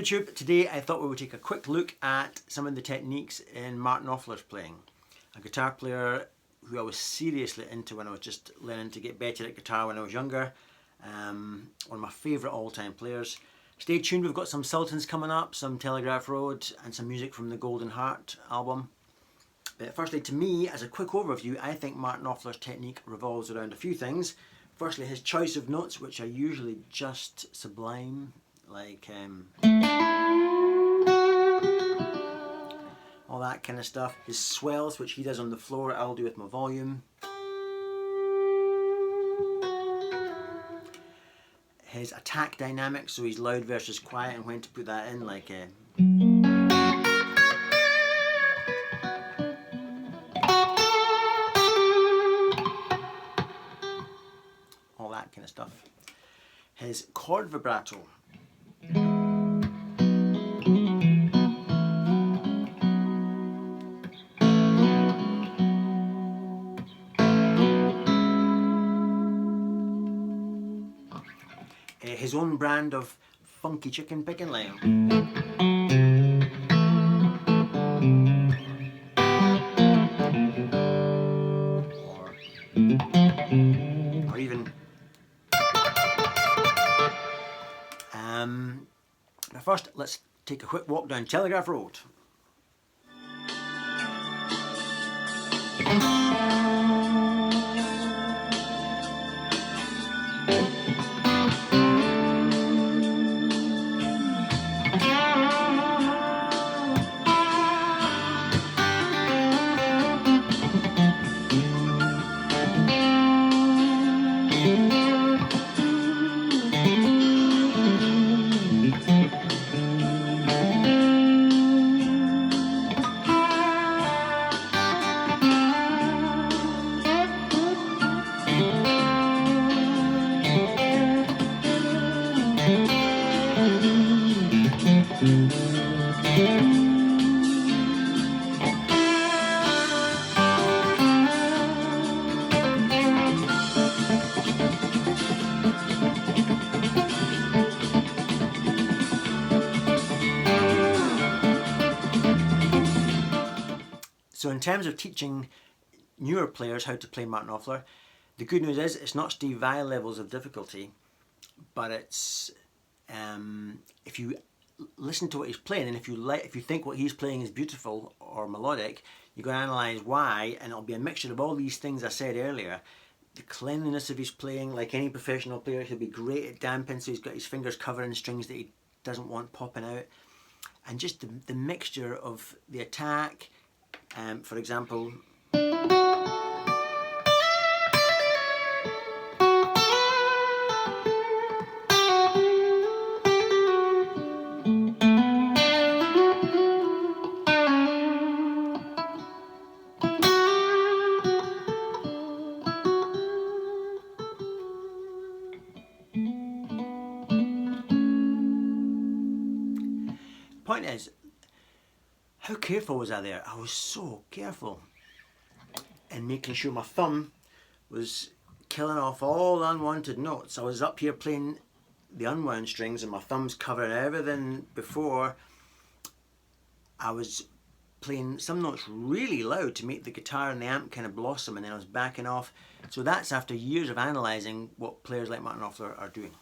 YouTube. Today I thought we would take a quick look at some of the techniques in Martin Knopfler's playing. A guitar player who I was seriously into when I was just learning to get better at guitar when I was younger. One of my favourite all-time players. Stay tuned, we've got some Sultans coming up, some Telegraph Road and some music from the Golden Heart album. But firstly, to me, as a quick overview, I think Martin Knopfler's technique revolves around a few things. Firstly, his choice of notes, which are usually just sublime, like all that kind of stuff. His swells, which he does on the floor, I'll do with my volume. His attack dynamics, so he's loud versus quiet and when to put that in, like all that kind of stuff. His chord vibrato. His own brand of funky chicken picking, like or even but first let's take a quick walk down Telegraph Road. So in terms of teaching newer players how to play Martin Knopfler, the good news is it's not Steve Vai levels of difficulty, but it's if you listen to what he's playing and if you think what he's playing is beautiful or melodic, you're going to analyse why, and it'll be a mixture of all these things I said earlier. The cleanliness of his playing, like any professional player, he'll be great at damping, so he's got his fingers covering strings that he doesn't want popping out, and just the mixture of the attack. For example, point is, how careful was I there? I was so careful in making sure my thumb was killing off all unwanted notes. I was up here playing the unwound strings and my thumb's covering everything before. I was playing some notes really loud to make the guitar and the amp kind of blossom, and then I was backing off. So that's after years of analysing what players like Martin Knopfler are doing.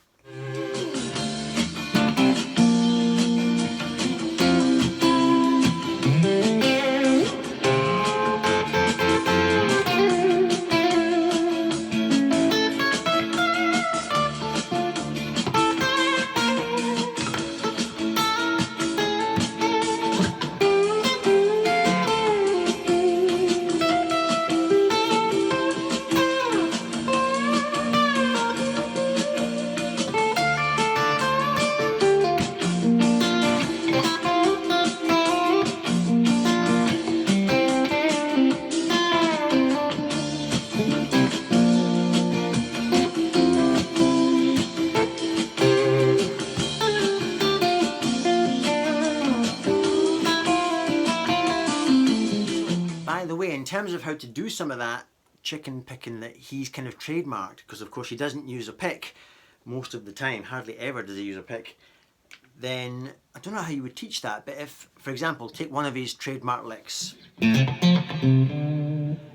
In terms of how to do some of that chicken picking that he's kind of trademarked, because of course he doesn't use a pick most of the time, hardly ever does he use a pick. then I don't know how you would teach that, but if, for example, take one of his trademark licks.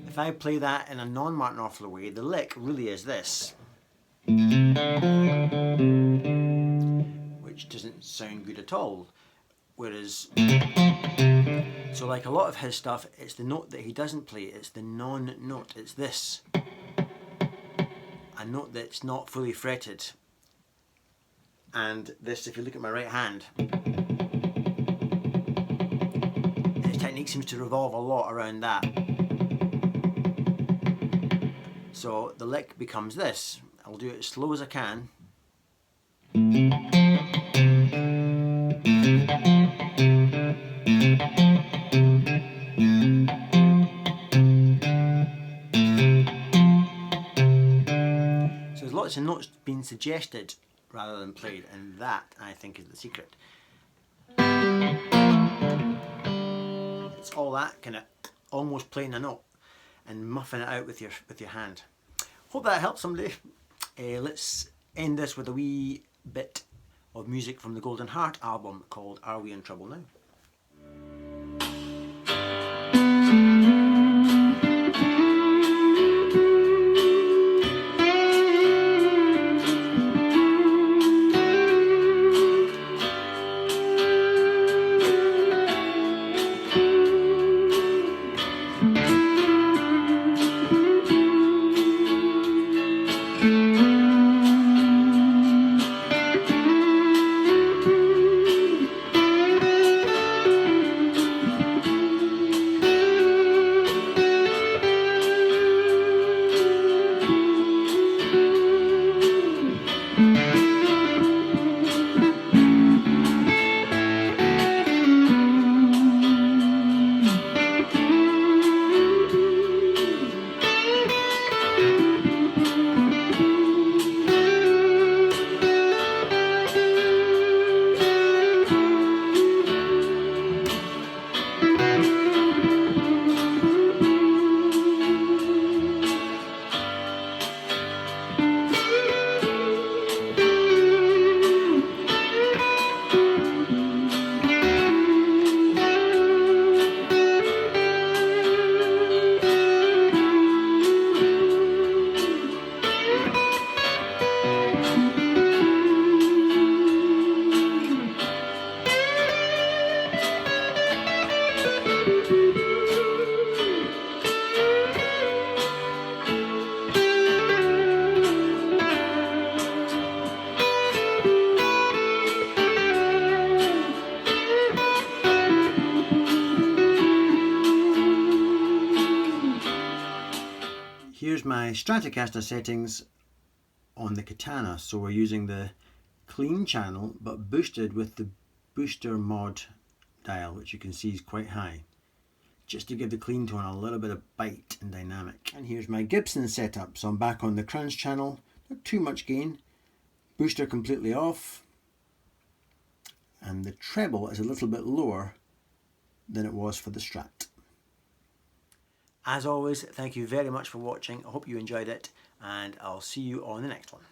If I play that in a non-Martin Knopfler way, the lick really is this, which doesn't sound good at all. Whereas, so like a lot of his stuff, it's the note that he doesn't play, it's the non-note, it's this. A note that's not fully fretted. And this, if you look at my right hand, his technique seems to revolve a lot around that. So the lick becomes this. I'll do it as slow as I can. So there's lots of notes being suggested rather than played, and that, I think, is the secret. It's all that kind of almost playing a note and muffing it out with your hand. Hope that helps somebody. Let's end this with a wee bit of music from the Golden Heart album called Are We in Trouble Now? Here's my Stratocaster settings on the Katana. So we're using the clean channel but boosted with the booster mod dial, which you can see is quite high, just to give the clean tone a little bit of bite and dynamic. And here's my Gibson setup. So I'm back on the crunch channel, not too much gain, booster completely off, and the treble is a little bit lower than it was for the Strat. As always, thank you very much for watching. I hope you enjoyed it, and I'll see you on the next one.